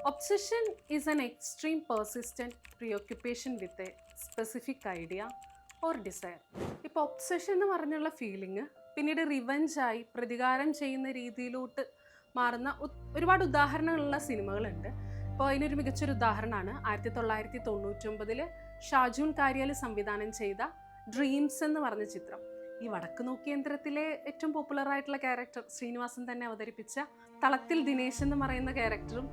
Obsession is an extreme persistent preoccupation with a specific idea or desire. ഇപ്പോൾ obsession എന്ന് പറഞ്ഞുള്ള feeling പിന്നീട് റിവഞ്ചായി പ്രതികാരം ചെയ്യുന്ന രീതിയിലോട്ട് മാറുന്ന ഒരുപാട് ഉദാഹരണങ്ങളുള്ള സിനിമകളുണ്ട്. ഇപ്പോൾ അതിനൊരു മികച്ചൊരു ഉദാഹരണമാണ് 1999 ഷാജൂൺ കാര്യാൽ സംവിധാനം ചെയ്ത ഡ്രീംസ് എന്ന് പറഞ്ഞ ചിത്രം. ഈ വടക്ക് നോക്കി യന്ത്രത്തിലെ ഏറ്റവും പോപ്പുലർ ആയിട്ടുള്ള ക്യാരക്ടർ ശ്രീനിവാസൻ തന്നെ അവതരിപ്പിച്ച തളത്തിൽ ദിനേശ് എന്ന് പറയുന്ന ക്യാരക്ടറും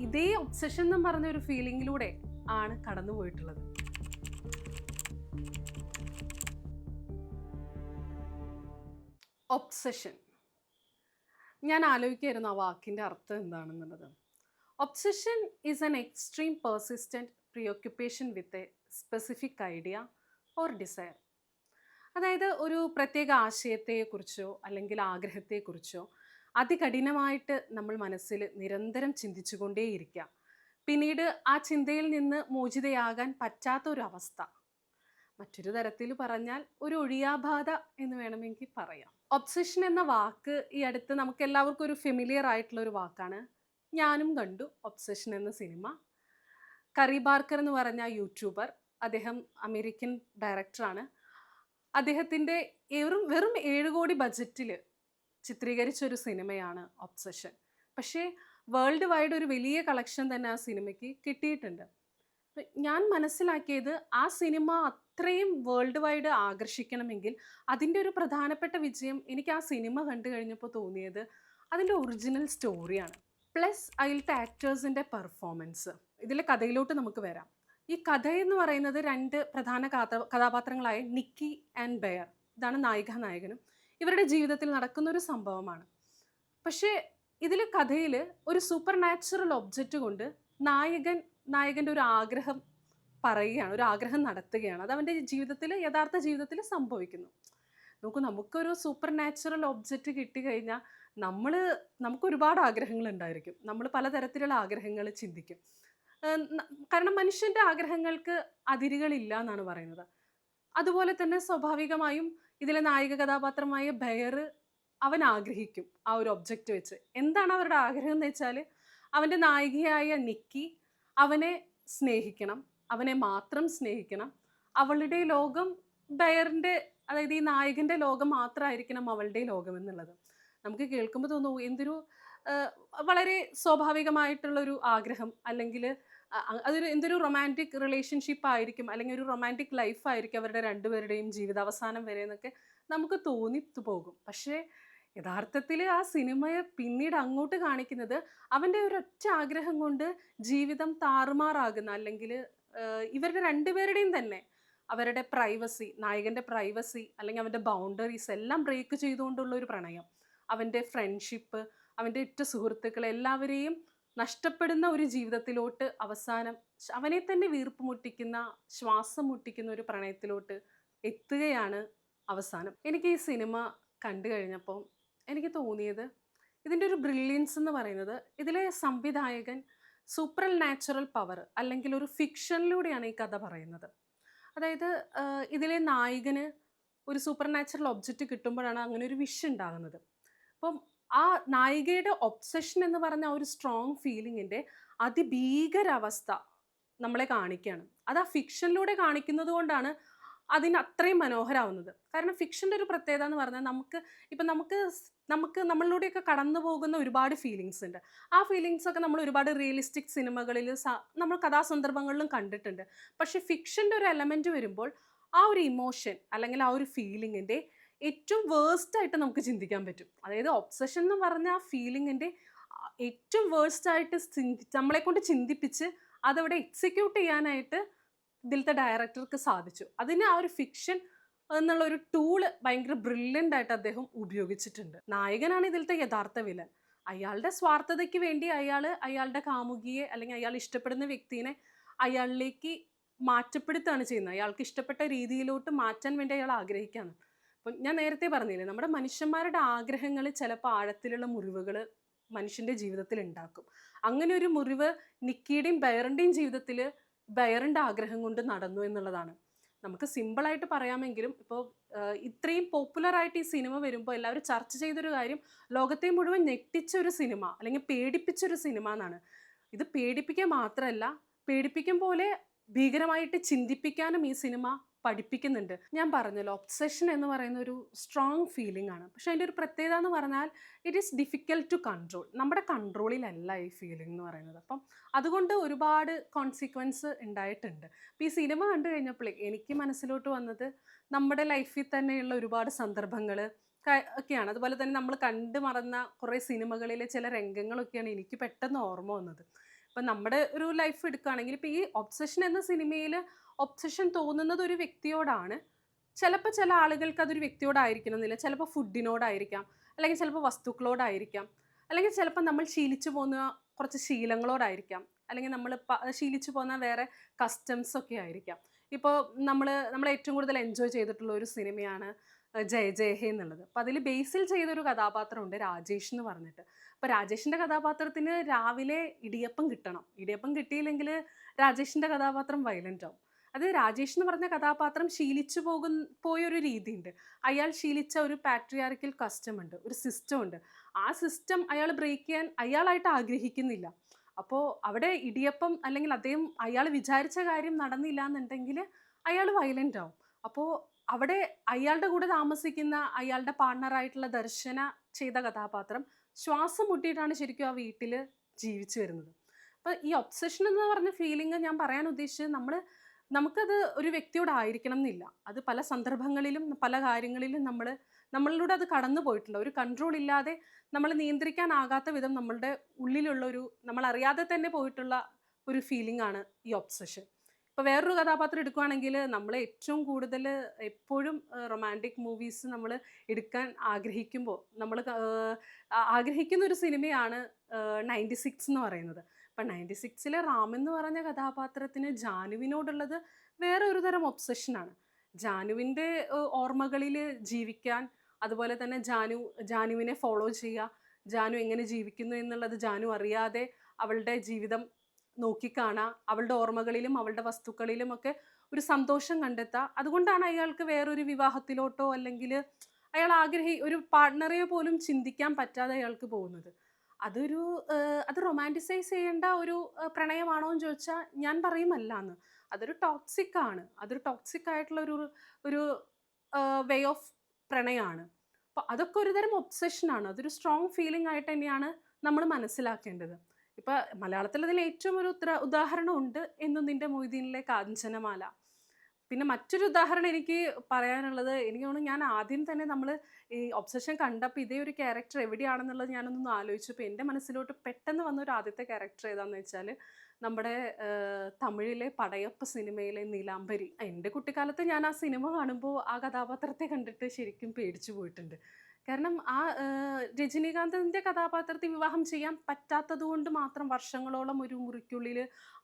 ഇതേ ഒബ്സഷൻ എന്ന് പറഞ്ഞ ഒരു ഫീലിംഗിലൂടെ ആണ് കടന്നുപോയിട്ടുള്ളത്. ഒബ്സഷൻ, ഞാൻ ആലോചിക്കായിരുന്നു ആ വാക്കിൻ്റെ അർത്ഥം എന്താണെന്നുള്ളത്. Obsession is an extreme persistent preoccupation with a specific idea or desire. അതായത് ഒരു പ്രത്യേക ആശയത്തെക്കുറിച്ചോ അല്ലെങ്കിൽ ആഗ്രഹത്തെക്കുറിച്ചോ അതികഠിനമായിട്ട് നമ്മൾ മനസ്സിൽ നിരന്തരം ചിന്തിച്ചുകൊണ്ടേയിരിക്കുക. പിന്നീട് ആ ചിന്തയിൽ നിന്ന് മോചിതയാകാൻ പറ്റാത്തൊരവസ്ഥ. മറ്റൊരു തരത്തിൽ പറഞ്ഞാൽ ഒരു ഒഴിയാബാധ എന്ന് വേണമെങ്കിൽ പറയാം. ഒബ്സഷൻ എന്ന വാക്ക് ഈ അടുത്ത് നമുക്ക് എല്ലാവർക്കും ഒരു ഫെമിലിയർ ആയിട്ടുള്ള ഒരു വാക്കാണ്. ഞാനും കണ്ടു ഒബ്സഷൻ എന്ന സിനിമ. കറി ബാർക്കർ എന്ന് പറഞ്ഞ യൂട്യൂബർ, അദ്ദേഹം അമേരിക്കൻ ഡയറക്ടറാണ്. അദ്ദേഹത്തിൻ്റെ വെറും 7 കോടി ബഡ്ജറ്റിൽ ചിത്രീകരിച്ചൊരു സിനിമയാണ് ഒബ്സഷൻ. പക്ഷേ വേൾഡ് വൈഡ് ഒരു വലിയ കളക്ഷൻ തന്നെ ആ സിനിമയ്ക്ക് കിട്ടിയിട്ടുണ്ട്. ഞാൻ മനസ്സിലാക്കിയത് ആ സിനിമ അത്രയും വേൾഡ് വൈഡ് ആകർഷിക്കണമെങ്കിൽ അതിൻ്റെ ഒരു പ്രധാനപ്പെട്ട വിജയം എനിക്ക് ആ സിനിമ കണ്ടു കഴിഞ്ഞപ്പോൾ തോന്നിയത് അതിൻ്റെ ഒറിജിനൽ സ്റ്റോറിയാണ്, പ്ലസ് അതിലത്തെ ആക്ടേഴ്സിൻ്റെ പെർഫോമൻസ്. ഇതിലെ കഥയിലോട്ട് നമുക്ക് വരാം. ഈ കഥയെന്ന് പറയുന്നത് 2 പ്രധാന കഥാപാത്രങ്ങളായ നിക്കി ആൻഡ് ബെയർ, ഇതാണ് നായിക നായകനും. ഇവരുടെ ജീവിതത്തിൽ നടക്കുന്ന ഒരു സംഭവമാണ്. പക്ഷേ ഇതിൽ കഥയിൽ ഒരു സൂപ്പർ നാച്ചുറൽ ഒബ്ജക്റ്റ് കൊണ്ട് നായകൻ്റെ ഒരു ആഗ്രഹം പറയുകയാണ്, ഒരു ആഗ്രഹം നടത്തുകയാണ്. അത് അവൻ്റെ യഥാർത്ഥ ജീവിതത്തിൽ സംഭവിക്കുന്നു. നമുക്കൊരു സൂപ്പർ നാച്ചുറൽ ഒബ്ജക്റ്റ് കിട്ടിക്കഴിഞ്ഞാൽ നമുക്ക് ഒരുപാട് ആഗ്രഹങ്ങൾ ഉണ്ടായിരിക്കും. നമ്മൾ പലതരത്തിലുള്ള ആഗ്രഹങ്ങൾ ചിന്തിക്കും. കാരണം മനുഷ്യൻ്റെ ആഗ്രഹങ്ങൾക്ക് അതിരുകളില്ല എന്നാണ് പറയുന്നത്. അതുപോലെ തന്നെ സ്വാഭാവികമായും ഇതിലെ നായിക കഥാപാത്രമായ ബെയർ, അവൻ ആഗ്രഹിക്കും ആ ഒരു ഒബ്ജക്റ്റ് വെച്ച്. എന്താണ് അവരുടെ ആഗ്രഹം എന്ന് വെച്ചാൽ അവൻ്റെ നായികയായ നിക്കി അവനെ സ്നേഹിക്കണം, അവനെ മാത്രം സ്നേഹിക്കണം. അവളുടെ ലോകം ബെയറിൻ്റെ, അതായത് ഈ നായകൻ്റെ ലോകം മാത്രമായിരിക്കണം അവളുടെ ലോകം എന്നുള്ളത്. നമുക്ക് കേൾക്കുമ്പോൾ തോന്നുന്നു എന്തൊരു വളരെ സ്വാഭാവികമായിട്ടുള്ളൊരു ആഗ്രഹം, അല്ലെങ്കിൽ എന്തൊരു റൊമാൻറ്റിക് റിലേഷൻഷിപ്പ് ആയിരിക്കും, അല്ലെങ്കിൽ ഒരു റൊമാൻറ്റിക് ലൈഫായിരിക്കും അവരുടെ രണ്ടുപേരുടെയും ജീവിതാവസാനം വരെ എന്നൊക്കെ നമുക്ക് തോന്നിത്തു പോകും. പക്ഷേ യഥാർത്ഥത്തിൽ ആ സിനിമയെ പിന്നീട് അങ്ങോട്ട് കാണിക്കുന്നത് അവൻ്റെ ഒരൊറ്റ ആഗ്രഹം കൊണ്ട് ജീവിതം താറുമാറാകുന്ന, അല്ലെങ്കിൽ ഇവരുടെ രണ്ടുപേരുടെയും തന്നെ അവരുടെ പ്രൈവസി, നായകൻ്റെ പ്രൈവസി അല്ലെങ്കിൽ അവൻ്റെ ബൗണ്ടറീസ് എല്ലാം ബ്രേക്ക് ചെയ്തുകൊണ്ടുള്ള ഒരു പ്രണയം, അവൻ്റെ ഫ്രണ്ട്ഷിപ്പ്, അവൻ്റെ ഉറ്റ സുഹൃത്തുക്കൾ എല്ലാവരെയും നഷ്ടപ്പെടുന്ന ഒരു ജീവിതത്തിലോട്ട് അവസാനം അവനെ തന്നെ വീർപ്പ് മുട്ടിക്കുന്ന, ശ്വാസം മുട്ടിക്കുന്ന ഒരു പ്രണയത്തിലോട്ട് എത്തുകയാണ് അവസാനം. എനിക്ക് ഈ സിനിമ കണ്ടു കഴിഞ്ഞപ്പോൾ എനിക്ക് തോന്നിയത് ഇതിൻ്റെ ഒരു ബ്രില്യൻസ് എന്ന് പറയുന്നത്, ഇതിലെ സംവിധായകൻ സൂപ്പർ നാച്ചുറൽ പവർ അല്ലെങ്കിൽ ഒരു ഫിക്ഷനിലൂടെയാണ് ഈ കഥ പറയുന്നത്. അതായത് ഇതിലെ നായകന് ഒരു സൂപ്പർ നാച്ചുറൽ ഒബ്ജക്റ്റ് കിട്ടുമ്പോഴാണ് അങ്ങനെ ഒരു വിഷ് ഉണ്ടാകുന്നത്. അപ്പം ആ നായികയുടെ ഒബ്സഷൻ എന്ന് പറഞ്ഞ ഒരു സ്ട്രോങ് ഫീലിങ്ങിൻ്റെ അതിഭീകരാവസ്ഥ നമ്മളെ കാണിക്കുകയാണ്. അത് ആ ഫിക്ഷനിലൂടെ കാണിക്കുന്നത് കൊണ്ടാണ് അതിന് അത്രയും മനോഹരമാവുന്നത്. കാരണം ഫിക്ഷൻ്റെ ഒരു പ്രത്യേകത എന്ന് പറഞ്ഞാൽ നമുക്ക് നമ്മളിലൂടെയൊക്കെ കടന്നു പോകുന്ന ഒരുപാട് ഫീലിങ്സ് ഉണ്ട്. ആ ഫീലിങ്സൊക്കെ നമ്മൾ ഒരുപാട് റിയലിസ്റ്റിക് സിനിമകളിൽ നമ്മൾ കഥാസന്ദർഭങ്ങളിലും കണ്ടിട്ടുണ്ട്. പക്ഷേ ഫിക്ഷൻ്റെ ഒരു എലമെൻറ്റ് വരുമ്പോൾ ആ ഒരു ഇമോഷൻ അല്ലെങ്കിൽ ആ ഒരു ഫീലിങ്ങിൻ്റെ ഏറ്റവും വേഴ്സ്റ്റായിട്ട് നമുക്ക് ചിന്തിക്കാൻ പറ്റും. അതായത് ഒബ്സഷൻ എന്ന് പറഞ്ഞ ആ ഫീലിങ്ങിൻ്റെ ഏറ്റവും വേഴ്സ്റ്റായിട്ട് നമ്മളെ കൊണ്ട് ചിന്തിപ്പിച്ച് അതവിടെ എക്സിക്യൂട്ട് ചെയ്യാനായിട്ട് ഇതിലത്തെ ഡയറക്ടർക്ക് സാധിച്ചു. അതിന് ആ ഒരു ഫിക്ഷൻ എന്നുള്ള ഒരു ടൂള് ഭയങ്കര ബ്രില്യൻ്റ് ആയിട്ട് അദ്ദേഹം ഉപയോഗിച്ചിട്ടുണ്ട്. നായകനാണ് ഇതിലത്തെ യഥാർത്ഥ വില്ലൻ. അയാളുടെ സ്വാർത്ഥതയ്ക്ക് വേണ്ടി അയാളുടെ കാമുകിയെ അല്ലെങ്കിൽ അയാൾ ഇഷ്ടപ്പെടുന്ന വ്യക്തിനെ അയാളിലേക്ക് മാറ്റപ്പെടുത്തുകയാണ് ചെയ്യുന്നത്. അയാൾക്ക് ഇഷ്ടപ്പെട്ട രീതിയിലോട്ട് മാറ്റാൻ വേണ്ടി അയാൾ ആഗ്രഹിക്കുകയാണ്. അപ്പം ഞാൻ നേരത്തെ പറഞ്ഞില്ലേ, നമ്മുടെ മനുഷ്യന്മാരുടെ ആഗ്രഹങ്ങൾ ചിലപ്പോൾ ആഴത്തിലുള്ള മുറിവുകൾ മനുഷ്യൻ്റെ ജീവിതത്തിൽ ഉണ്ടാക്കും. അങ്ങനെ ഒരു മുറിവ് നിക്കിയുടെയും ബെയറിൻ്റെയും ജീവിതത്തിൽ ബെയറിൻ്റെ ആഗ്രഹം കൊണ്ട് നടന്നു എന്നുള്ളതാണ്. നമുക്ക് സിമ്പിളായിട്ട് പറയാമെങ്കിലും ഇപ്പോൾ ഇത്രയും പോപ്പുലറായിട്ട് ഈ സിനിമ വരുമ്പോൾ എല്ലാവരും ചർച്ച ചെയ്തൊരു കാര്യം ലോകത്തെ മുഴുവൻ ഞെട്ടിച്ചൊരു സിനിമ അല്ലെങ്കിൽ പേടിപ്പിച്ചൊരു സിനിമ എന്നാണ്. ഇത് പേടിപ്പിക്കുക മാത്രമല്ല, പേടിപ്പിക്കും പോലെ ഭീകരമായിട്ട് ചിന്തിപ്പിക്കാനും ഈ സിനിമ പഠിപ്പിക്കുന്നുണ്ട്. ഞാൻ പറഞ്ഞല്ലോ, ഒബ്സഷൻ എന്ന് പറയുന്ന ഒരു സ്ട്രോങ് ഫീലിംഗ് ആണ്. പക്ഷെ അതിൻ്റെ ഒരു പ്രത്യേകത എന്ന് പറഞ്ഞാൽ it is difficult to control. നമ്മുടെ കൺട്രോളിലല്ല ഈ ഫീലിംഗ് എന്ന് പറയുന്നത്. അപ്പം അതുകൊണ്ട് ഒരുപാട് കോൺസിക്വൻസ് ഉണ്ടായിട്ടുണ്ട്. അപ്പോൾ ഈ സിനിമ കണ്ടു കഴിഞ്ഞപ്പോഴേ എനിക്ക് മനസ്സിലോട്ട് വന്നത് നമ്മുടെ ലൈഫിൽ തന്നെയുള്ള ഒരുപാട് സന്ദർഭങ്ങൾ ഒക്കെയാണ്. അതുപോലെ തന്നെ നമ്മൾ കണ്ടു മറന്ന കുറേ സിനിമകളിലെ ചില രംഗങ്ങളൊക്കെയാണ് എനിക്ക് പെട്ടെന്ന് ഓർമ്മ വന്നത്. ഇപ്പം നമ്മുടെ ഒരു ലൈഫ് എടുക്കുകയാണെങ്കിൽ ഇപ്പോൾ ഈ ഒബ്സഷൻ എന്ന സിനിമയിൽ ഒബ്സഷൻ തോന്നുന്നത് ഒരു വ്യക്തിയോടാണ്. ചിലപ്പോൾ ചില ആളുകൾക്ക് അതൊരു വ്യക്തിയോടായിരിക്കണം എന്നില്ല. ചിലപ്പോൾ ഫുഡിനോടായിരിക്കാം, അല്ലെങ്കിൽ ചിലപ്പോൾ വസ്തുക്കളോടായിരിക്കാം, അല്ലെങ്കിൽ ചിലപ്പോൾ നമ്മൾ ശീലിച്ചു പോകുന്ന കുറച്ച് ശീലങ്ങളോടായിരിക്കാം, അല്ലെങ്കിൽ നമ്മൾ ശീലിച്ചു പോകുന്ന വേറെ കസ്റ്റംസ് ഒക്കെ ആയിരിക്കാം. ഇപ്പോൾ നമ്മൾ ഏറ്റവും കൂടുതൽ എൻജോയ് ചെയ്തിട്ടുള്ള ഒരു സിനിമയാണ് ജയ ജയ ഹേ എന്നുള്ളത്. അപ്പോൾ അതിൽ ബേസിൽ ചെയ്തൊരു കഥാപാത്രമുണ്ട്, രാജേഷ് എന്ന് പറഞ്ഞിട്ട്. അപ്പോൾ രാജേഷിൻ്റെ കഥാപാത്രത്തിന് രാവിലെ ഇടിയപ്പം കിട്ടണം. ഇടിയപ്പം കിട്ടിയില്ലെങ്കിൽ രാജേഷിൻ്റെ കഥാപാത്രം വയലൻ്റ് ആവും. അത് രാജേഷ് എന്ന് പറഞ്ഞ കഥാപാത്രം ശീലിച്ചു പോയൊരു രീതിയുണ്ട്. അയാൾ ശീലിച്ച ഒരു പാട്രിയാർക്കൽ കസ്റ്റം ഉണ്ട്, ഒരു സിസ്റ്റം ഉണ്ട്. ആ സിസ്റ്റം അയാൾ ബ്രേക്ക് ചെയ്യാൻ അയാളായിട്ട് ആഗ്രഹിക്കുന്നില്ല. അപ്പോൾ അവിടെ ഇടിയപ്പം അല്ലെങ്കിൽ അയാൾ വിചാരിച്ച കാര്യം നടന്നില്ല എന്നുണ്ടെങ്കിൽ അയാൾ വയലൻ്റ് ആവും. അപ്പോൾ അവിടെ അയാളുടെ കൂടെ താമസിക്കുന്ന അയാളുടെ പാർട്ണറായിട്ടുള്ള ദർശന ചെയ്ത കഥാപാത്രം ശ്വാസം മുട്ടിയിട്ടാണ് ശരിക്കും ആ വീട്ടിൽ ജീവിച്ചു വരുന്നത്. അപ്പോൾ ഈ ഒബ്സഷൻ എന്ന് പറഞ്ഞ ഫീലിംഗ് ഞാൻ പറയാൻ ഉദ്ദേശിച്ചത് നമുക്കത് ഒരു വ്യക്തിയോടായിരിക്കണം എന്നില്ല. അത് പല സന്ദർഭങ്ങളിലും പല കാര്യങ്ങളിലും നമ്മളിലൂടെ അത് കടന്നു പോയിട്ടുള്ള ഒരു കൺട്രോൾ ഇല്ലാതെ നമ്മൾ നിയന്ത്രിക്കാനാകാത്ത വിധം നമ്മളുടെ ഉള്ളിലുള്ള നമ്മൾ അറിയാതെ തന്നെ പോയിട്ടുള്ള ഒരു ഫീലിംഗ് ആണ് ഈ ഒബ്സഷൻ. ഇപ്പോൾ വേറൊരു കഥാപാത്രം എടുക്കുകയാണെങ്കിൽ നമ്മൾ ഏറ്റവും കൂടുതൽ എപ്പോഴും റൊമാൻറ്റിക് മൂവീസ് നമ്മൾ എടുക്കാൻ ആഗ്രഹിക്കുമ്പോൾ നമ്മൾ ആഗ്രഹിക്കുന്ന ഒരു സിനിമയാണ് 96 എന്ന് പറയുന്നത്. അപ്പം 96-ലെ റാം എന്ന് പറഞ്ഞ കഥാപാത്രത്തിന് ജാനുവിനോടുള്ളത് വേറെ ഒരു തരം ഒബ്സഷനാണ്. ജാനുവിൻ്റെ ഓർമ്മകളിൽ ജീവിക്കാൻ, അതുപോലെ തന്നെ ജാനുവിനെ ഫോളോ ചെയ്യുക, ജാനു എങ്ങനെ ജീവിക്കുന്നു എന്നുള്ളത് ജാനു അറിയാതെ അവളുടെ ജീവിതം നോക്കിക്കാണുക, അവളുടെ ഓർമ്മകളിലും അവളുടെ വസ്തുക്കളിലും ഒക്കെ ഒരു സന്തോഷം കണ്ടെത്തുക. അതുകൊണ്ടാണ് അയാൾക്ക് വേറൊരു വിവാഹത്തിലോട്ടോ അല്ലെങ്കിൽ ഒരു പാർട്ട്ണറെ പോലും ചിന്തിക്കാൻ പറ്റാതെ അയാൾക്ക് പോകുന്നത്. അത് റൊമാൻറ്റിസൈസ് ചെയ്യേണ്ട ഒരു പ്രണയമാണോ എന്ന് ചോദിച്ചാൽ ഞാൻ പറയും അല്ല എന്ന്. അതൊരു ടോക്സിക് ആണ്. അതൊരു ടോക്സിക് ആയിട്ടുള്ള ഒരു വേ ഓഫ് പ്രണയമാണ്. അപ്പോൾ അതൊക്കെ ഒരുതരം ഒബ്സഷനാണ്. അതൊരു സ്ട്രോങ് ഫീലിംഗ് ആയിട്ട് തന്നെയാണ് നമ്മൾ മനസ്സിലാക്കേണ്ടത്. ഇപ്പം മലയാളത്തിൽ അതിൽ ഏറ്റവും ഒരു ഉദാഹരണം ഉണ്ട്, എന്നും നിൻ്റെ മൊയ്തീനിലെ കാഞ്ചനമാല. പിന്നെ മറ്റൊരു ഉദാഹരണം എനിക്ക് പറയാനുള്ളത്, എനിക്ക് തോന്നുന്നു ഞാൻ ആദ്യം തന്നെ നമ്മൾ ഈ ഒബ്സഷൻ കണ്ടപ്പോൾ ഇതേ ഒരു ക്യാരക്ടർ എവിടെയാണെന്നുള്ളത് ഞാനൊന്ന് ആലോചിച്ചപ്പോൾ എൻ്റെ മനസ്സിലോട്ട് പെട്ടെന്ന് വന്നൊരു ആദ്യത്തെ ക്യാരക്ടർ ഏതാണെന്ന് വെച്ചാൽ നമ്മുടെ തമിഴിലെ പടയപ്പ സിനിമയിലെ നീലാംബരി. എൻ്റെ കുട്ടിക്കാലത്ത് ഞാൻ ആ സിനിമ കാണുമ്പോൾ ആ കഥാപാത്രത്തെ കണ്ടിട്ട് ശരിക്കും പേടിച്ചു പോയിട്ടുണ്ട്. കാരണം രജനീകാന്തിൻ്റെ കഥാപാത്രത്തെ വിവാഹം ചെയ്യാൻ പറ്റാത്തത് കൊണ്ട് മാത്രം വർഷങ്ങളോളം ഒരു മുറിക്കുള്ളിൽ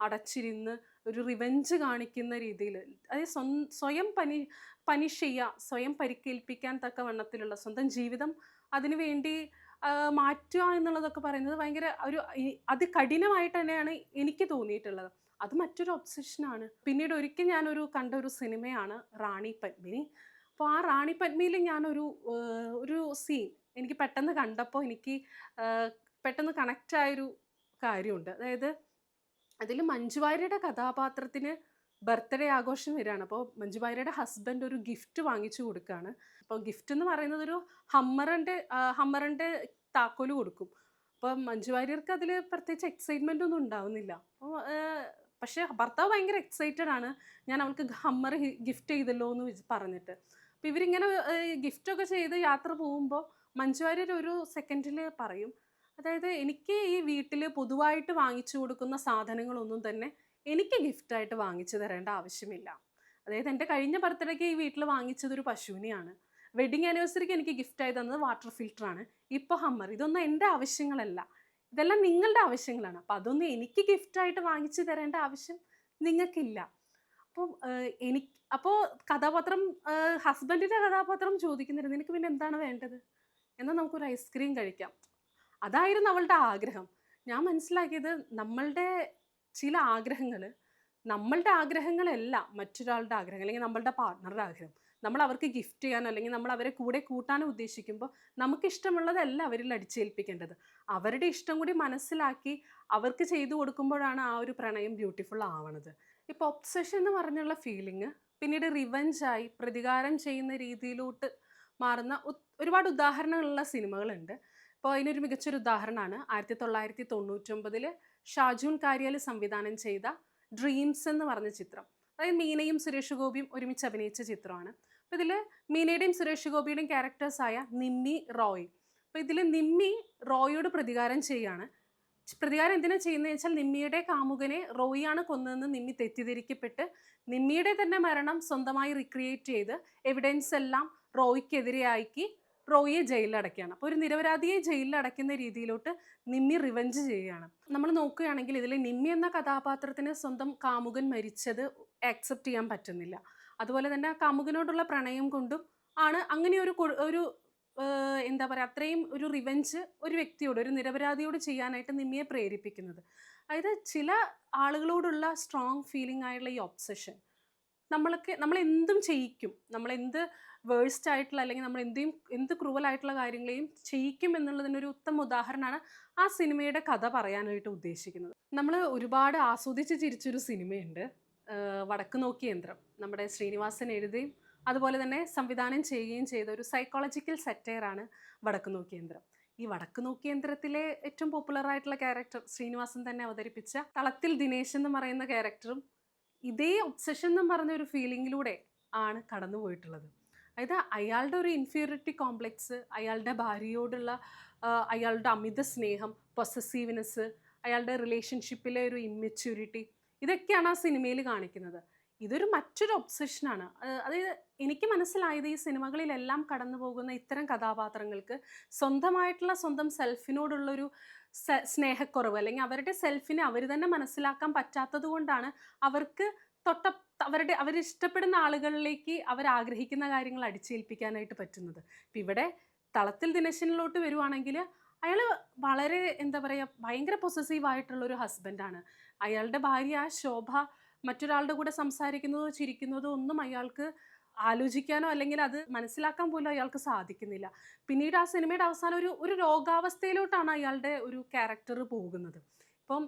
അടച്ചിരുന്ന് ഒരു റിവെഞ്ച് കാണിക്കുന്ന രീതിയിൽ, അതായത് സ്വയം പനിഷ് ചെയ്യുക, സ്വയം പരിക്കേൽപ്പിക്കാൻ തക്ക വണ്ണത്തിലുള്ള സ്വന്തം ജീവിതം അതിനു വേണ്ടി മാറ്റുക എന്നുള്ളതൊക്കെ പറയുന്നത് ഭയങ്കര അതികഠിനമായിട്ട് തന്നെയാണ് എനിക്ക് തോന്നിയിട്ടുള്ളത്. അത് മറ്റൊരു ഒബ്സഷനാണ്. പിന്നീട് ഒരിക്കൽ കണ്ട ഒരു സിനിമയാണ് റാണി പത്മിനി. അപ്പോൾ ആ റാണി പത്മിയിൽ ഒരു സീൻ എനിക്ക് പെട്ടെന്ന് കണ്ടപ്പോൾ എനിക്ക് പെട്ടെന്ന് കണക്റ്റായൊരു കാര്യമുണ്ട്. അതായത് അതിൽ മഞ്ജു വാര്യരുടെ കഥാപാത്രത്തിന് ബർത്ത്ഡേ ആഘോഷം വരികയാണ്. അപ്പോൾ മഞ്ജു വാര്യരുടെ ഹസ്ബൻഡ് ഒരു ഗിഫ്റ്റ് വാങ്ങിച്ചു കൊടുക്കുകയാണ്. അപ്പോൾ ഗിഫ്റ്റ് എന്ന് പറയുന്നത് ഒരു ഹമ്മറിൻ്റെ താക്കോല് കൊടുക്കും. അപ്പോൾ മഞ്ജു വാര്യർക്ക് അതിൽ പ്രത്യേകിച്ച് എക്സൈറ്റ്മെൻ്റ് ഒന്നും ഉണ്ടാവുന്നില്ല. അപ്പോൾ പക്ഷേ ഭർത്താവ് ഭയങ്കര എക്സൈറ്റഡ് ആണ്, ഞാൻ അവൾക്ക് ഹമ്മർ ഗിഫ്റ്റ് ചെയ്തല്ലോ എന്ന് പറഞ്ഞിട്ട്. അപ്പോൾ ഇവരിങ്ങനെ ഗിഫ്റ്റൊക്കെ ചെയ്ത് യാത്ര പോകുമ്പോൾ മഞ്ജു വാര്യർ ഒരു സെക്കൻഡിൽ പറയും, അതായത് എനിക്ക് ഈ വീട്ടിൽ പൊതുവായിട്ട് വാങ്ങിച്ചു കൊടുക്കുന്ന സാധനങ്ങളൊന്നും തന്നെ എനിക്ക് ഗിഫ്റ്റായിട്ട് വാങ്ങിച്ചു തരേണ്ട ആവശ്യമില്ല. അതായത് എൻ്റെ കഴിഞ്ഞ ബർത്ത്ഡേക്ക് ഈ വീട്ടിൽ വാങ്ങിച്ചതൊരു പശുവിനെയാണ്, വെഡിങ് ആനിവേഴ്സറിക്ക് എനിക്ക് ഗിഫ്റ്റായി തന്നത് വാട്ടർ ഫിൽറ്ററാണ്, ഇപ്പോൾ ഹമ്മർ. ഇതൊന്നും എൻ്റെ ആവശ്യങ്ങളല്ല, ഇതെല്ലാം നിങ്ങളുടെ ആവശ്യങ്ങളാണ്. അപ്പോൾ അതൊന്നും എനിക്ക് ഗിഫ്റ്റായിട്ട് വാങ്ങിച്ചു തരേണ്ട ആവശ്യം നിങ്ങൾക്കില്ല. അപ്പോൾ ഹസ്ബൻഡിൻ്റെ കഥാപാത്രം ചോദിക്കുന്നുണ്ട്, നിനക്ക് പിന്നെ എന്താണ് വേണ്ടത്, എന്നാൽ നമുക്കൊരു ഐസ്ക്രീം കഴിക്കാം. അതായിരുന്നു അവളുടെ ആഗ്രഹം. ഞാൻ മനസ്സിലാക്കിയത് നമ്മളുടെ ചില ആഗ്രഹങ്ങൾ നമ്മളുടെ ആഗ്രഹങ്ങളല്ല മറ്റൊരാളുടെ ആഗ്രഹം, അല്ലെങ്കിൽ നമ്മളുടെ പാർട്ട്ണറുടെ ആഗ്രഹം. നമ്മൾ അവർക്ക് ഗിഫ്റ്റ് ചെയ്യാനോ അല്ലെങ്കിൽ നമ്മൾ അവരെ കൂടെ കൂട്ടാനോ ഉദ്ദേശിക്കുമ്പോൾ നമുക്കിഷ്ടമുള്ളതല്ല അവരിൽ അടിച്ചേൽപ്പിക്കേണ്ടത്. അവരുടെ ഇഷ്ടം കൂടി മനസ്സിലാക്കി അവർക്ക് ചെയ്തു കൊടുക്കുമ്പോഴാണ് ആ ഒരു പ്രണയം ബ്യൂട്ടിഫുൾ ആവണത്. ഇപ്പോൾ ഒബ്സഷൻ എന്ന് പറഞ്ഞുള്ള ഫീലിംഗ് പിന്നീട് റിവഞ്ചായി പ്രതികാരം ചെയ്യുന്ന രീതിയിലോട്ട് മാറുന്ന ഒരുപാട് ഉദാഹരണങ്ങളുള്ള സിനിമകളുണ്ട്. ഇപ്പോൾ അതിനൊരു മികച്ചൊരു ഉദാഹരണമാണ് 1999 ഷാജൂൻ കാര്യാൽ സംവിധാനം ചെയ്ത ഡ്രീംസ് എന്ന് പറഞ്ഞ ചിത്രം. അതായത് മീനയും സുരേഷ് ഗോപിയും ഒരുമിച്ച് അഭിനയിച്ച ചിത്രമാണ്. അപ്പോൾ ഇതിൽ മീനയുടെയും സുരേഷ് ഗോപിയുടെയും ക്യാരക്ടേഴ്സായ നിമ്മി, റോയ്. അപ്പോൾ ഇതിൽ നിമ്മി റോയോട് പ്രതികാരം ചെയ്യാണ്. പ്രതികാരം എന്തിനാ ചെയ്യുന്നത് വെച്ചാൽ നിമ്മിയുടെ കാമുകനെ റോയിയാണ് കൊന്നതെന്ന് നിമ്മി തെറ്റിദ്ധരിക്കപ്പെട്ട് നിമ്മിയുടെ തന്നെ മരണം സ്വന്തമായി റിക്രിയേറ്റ് ചെയ്ത് എവിഡൻസ് എല്ലാം റോയ്ക്കെതിരെയാക്കി റോയിയെ ജയിലിൽ അടയ്ക്കുകയാണ്. അപ്പോൾ ഒരു നിരപരാധിയെ ജയിലിൽ അടയ്ക്കുന്ന രീതിയിലോട്ട് നിമ്മി റിവഞ്ച് ചെയ്യുകയാണ്. നമ്മൾ നോക്കുകയാണെങ്കിൽ ഇതിൽ നിമ്മി എന്ന കഥാപാത്രത്തിന് സ്വന്തം കാമുകൻ മരിച്ചത് ആക്സെപ്റ്റ് ചെയ്യാൻ പറ്റുന്നില്ല. അതുപോലെ തന്നെ കാമുകനോടുള്ള പ്രണയം കൊണ്ടും ആണ് അങ്ങനെ ഒരു എന്താ പറയുക, അത്രയും ഒരു റിവെഞ്ച് ഒരു വ്യക്തിയോട്, ഒരു നിരപരാധിയോട് ചെയ്യാനായിട്ട് നിമ്മിയെ പ്രേരിപ്പിക്കുന്നത്. അതായത് ചില ആളുകളോടുള്ള സ്ട്രോങ് ഫീലിംഗ് ആയിട്ടുള്ള ഈ ഒബ്സഷൻ നമ്മൾ എന്തും ചെയ്യിക്കും, നമ്മളെന്ത് വേഴ്സ്റ്റ് ആയിട്ടുള്ള അല്ലെങ്കിൽ നമ്മൾ എന്ത് ക്രൂവലായിട്ടുള്ള കാര്യങ്ങളെയും ചെയ്യിക്കും എന്നുള്ളതിനൊരു ഉത്തമ ഉദാഹരണമാണ് ആ സിനിമയുടെ കഥ പറയാനായിട്ട് ഉദ്ദേശിക്കുന്നത്. നമ്മൾ ഒരുപാട് ആസ്വദിച്ച് ചിരിച്ചൊരു സിനിമയുണ്ട്, വടക്ക് നോക്കി യന്ത്രം. നമ്മുടെ ശ്രീനിവാസൻ എഴുതുകയും അതുപോലെ തന്നെ സംവിധാനം ചെയ്യുകയും ചെയ്ത ഒരു സൈക്കോളജിക്കൽ സെറ്റയറാണ് വടക്ക് നോക്കി യന്ത്രം. ഈ വടക്ക് നോക്കി യന്ത്രത്തിലെ ഏറ്റവും പോപ്പുലർ ആയിട്ടുള്ള ക്യാരക്ടർ ശ്രീനിവാസൻ തന്നെ അവതരിപ്പിച്ച തളത്തിൽ ദിനേശ് എന്ന് പറയുന്ന ക്യാരക്ടറും ഇതേ ഒബ്സഷൻ എന്ന് പറഞ്ഞ ഒരു ഫീലിങ്ങിലൂടെ ആണ് കടന്നു പോയിട്ടുള്ളത്. അതായത് അയാളുടെ ഒരു ഇൻഫീരിയോറിറ്റി കോംപ്ലക്സ്, അയാളുടെ ഭാര്യയോടുള്ള അയാളുടെ അമിത സ്നേഹം, പൊസസീവ്നെസ്, അയാളുടെ റിലേഷൻഷിപ്പിലെ ഒരു ഇമ്മെച്യൂരിറ്റി, ഇതൊക്കെയാണ് ആ സിനിമയിൽ കാണിക്കുന്നത്. ഇതൊരു മറ്റൊരു ഒബ്സഷനാണ്. അതായത് എനിക്ക് മനസ്സിലായത് ഈ സിനിമകളിലെല്ലാം കടന്നു പോകുന്ന ഇത്തരം കഥാപാത്രങ്ങൾക്ക് സ്വന്തം സെൽഫിനോടുള്ളൊരു സ്നേഹക്കുറവ് അല്ലെങ്കിൽ അവരുടെ സെൽഫിനെ അവർ തന്നെ മനസ്സിലാക്കാൻ പറ്റാത്തത് കൊണ്ടാണ് അവർക്ക് അവരിഷ്ടപ്പെടുന്ന ആളുകളിലേക്ക് അവരാഗ്രഹിക്കുന്ന കാര്യങ്ങൾ അടിച്ചേൽപ്പിക്കാനായിട്ട് പറ്റുന്നത്. ഇപ്പം ഇവിടെ തളത്തിൽ ദിനേശനിലോട്ട് വരുവാണെങ്കിൽ അയാൾ വളരെ എന്താ പറയുക, ഭയങ്കര പൊസസീവായിട്ടുള്ളൊരു ഹസ്ബൻഡാണ്. അയാളുടെ ഭാര്യ ശോഭ മറ്റൊരാളുടെ കൂടെ സംസാരിക്കുന്നതോ ചിരിക്കുന്നതോ ഒന്നും അയാൾക്ക് ആലോചിക്കാനോ അല്ലെങ്കിൽ അത് മനസ്സിലാക്കാൻ പോലും അയാൾക്ക് സാധിക്കുന്നില്ല. പിന്നീട് ആ സിനിമയുടെ അവസാനം ഒരു രോഗാവസ്ഥയിലോട്ടാണ് അയാളുടെ ഒരു ക്യാരക്ടർ പോകുന്നത്. ഇപ്പം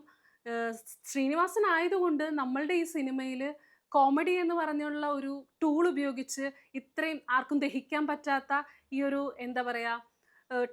ശ്രീനിവാസൻ ആയതുകൊണ്ട് നമ്മളുടെ ഈ സിനിമയിൽ കോമഡി എന്ന് പറഞ്ഞുള്ള ഒരു ടൂൾ ഉപയോഗിച്ച് ഇത്രയും ആർക്കും ദഹിക്കാൻ പറ്റാത്ത ഈ ഒരു എന്താ പറയുക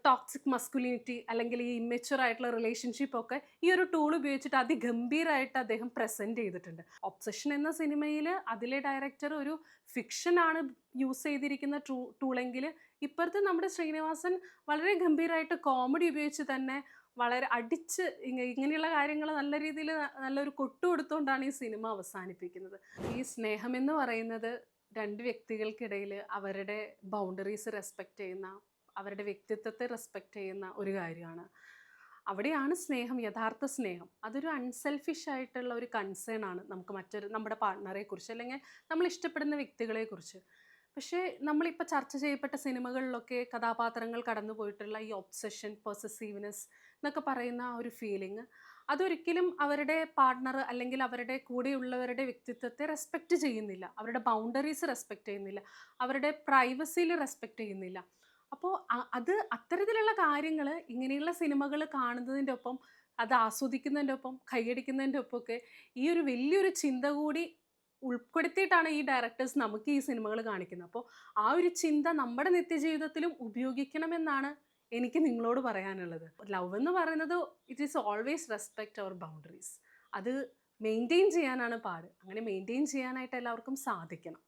ടോക്സിക് മസ്കുലിനിറ്റി അല്ലെങ്കിൽ ഈ ഇമ്മെച്യൂർ ആയിട്ടുള്ള റിലേഷൻഷിപ്പ് ഒക്കെ ഈ ഒരു ടൂൾ ഉപയോഗിച്ചിട്ട് അതിഗംഭീരമായിട്ട് അദ്ദേഹം പ്രസൻറ്റ് ചെയ്തിട്ടുണ്ട്. ഒബ്സഷൻ എന്ന സിനിമയിൽ അതിലെ ഡയറക്ടർ ഒരു ഫിക്ഷനാണ് യൂസ് ചെയ്തിരിക്കുന്ന ടൂളെങ്കിൽ ഇപ്പോഴത്തെ നമ്മുടെ ശ്രീനിവാസൻ വളരെ ഗംഭീരമായിട്ട് കോമഡി ഉപയോഗിച്ച് തന്നെ വളരെ അടിച്ച് ഇങ്ങനെയുള്ള കാര്യങ്ങൾ നല്ല രീതിയിൽ നല്ലൊരു കൊട്ടു കൊടുത്തുകൊണ്ടാണ് ഈ സിനിമ അവസാനിപ്പിക്കുന്നത്. ഈ സ്നേഹം എന്ന് പറയുന്നത് രണ്ട് വ്യക്തികൾക്കിടയിൽ അവരുടെ ബൗണ്ടറീസ് റെസ്പെക്റ്റ് ചെയ്യുന്ന, അവരുടെ വ്യക്തിത്വത്തെ റെസ്പെക്റ്റ് ചെയ്യുന്ന ഒരു കാര്യമാണ്. അവിടെയാണ് സ്നേഹം, യഥാർത്ഥ സ്നേഹം. അതൊരു അൺസെൽഫിഷ് ആയിട്ടുള്ള ഒരു കൺസേൺ ആണ് നമ്മുടെ പാർട്ട്ണറെ കുറിച്ച് അല്ലെങ്കിൽ നമ്മൾ ഇഷ്ടപ്പെടുന്ന വ്യക്തികളെ കുറിച്ച്. പക്ഷേ നമ്മളിപ്പോൾ ചർച്ച ചെയ്യപ്പെട്ട സിനിമകളിലൊക്കെ കഥാപാത്രങ്ങൾ കടന്നു പോയിട്ടുള്ള ഈ ഒബ്സഷൻ, പൊസസീവ്നെസ് എന്നൊക്കെ പറയുന്ന ആ ഒരു ഫീലിംഗ് അതൊരിക്കലും അവരുടെ പാർട്ട്ണർ അല്ലെങ്കിൽ അവരുടെ കൂടെയുള്ളവരുടെ വ്യക്തിത്വത്തെ റെസ്പെക്റ്റ് ചെയ്യുന്നില്ല, അവരുടെ ബൗണ്ടറീസ് റെസ്പെക്റ്റ് ചെയ്യുന്നില്ല, അവരുടെ പ്രൈവസിയിൽ റെസ്പെക്റ്റ് ചെയ്യുന്നില്ല. അപ്പോൾ അത്തരത്തിലുള്ള കാര്യങ്ങൾ ഇങ്ങനെയുള്ള സിനിമകൾ കാണുന്നതിൻ്റെ ഒപ്പം, അത് ആസ്വദിക്കുന്നതിൻ്റെ ഒപ്പം, കൈയടിക്കുന്നതിൻ്റെ ഒപ്പമൊക്കെ ഈ ഒരു വലിയൊരു ചിന്ത കൂടി ഉൾപ്പെടുത്തിയിട്ടാണ് ഈ ഡയറക്ടേഴ്സ് നമുക്ക് ഈ സിനിമകൾ കാണിക്കുന്നത്. അപ്പോൾ ആ ഒരു ചിന്ത നമ്മുടെ നിത്യജീവിതത്തിലും ഉപയോഗിക്കണമെന്നാണ് എനിക്ക് നിങ്ങളോട് പറയാനുള്ളത്. ലവ് എന്ന് പറയുന്നത് it is always respect our boundaries. അത് മെയിൻറ്റെയിൻ ചെയ്യാനാണ് പാട്. അങ്ങനെ മെയിൻറ്റെയിൻ ചെയ്യാനായിട്ട് എല്ലാവർക്കും സാധിക്കണം.